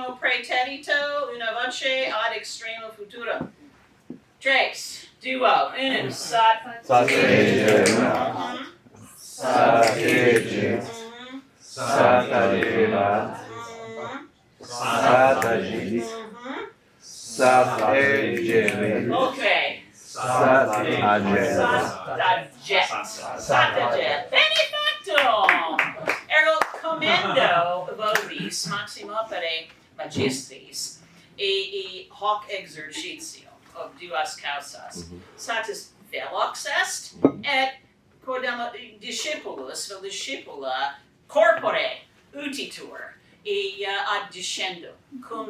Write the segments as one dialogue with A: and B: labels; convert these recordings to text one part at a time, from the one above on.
A: primo praetedito, una voce ad extremo futurum. Tres, duo, unus,
B: sategere, sategit, sategerat, satagit, sategerit,
A: okay.
B: sataget,
A: sateget, Perfectum. Ergo commendo vobis maxima opere magistris e hoc exercitio of duas causas. Satis velox est et quodam discipulus vel discipula corpore utitur ad discendo cum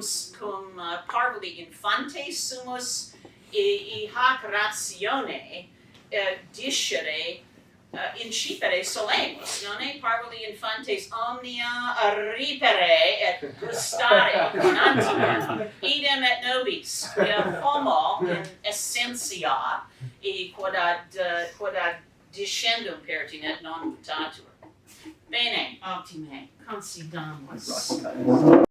A: parvuli infantes sumus hac ratione discere incipere solemus, nonne parvuli infantes omnia ripere et gustare conantium, idem et nobis, homo in essentia, quod ad discendum pertinet non mutatur. Bene, optime, considamus.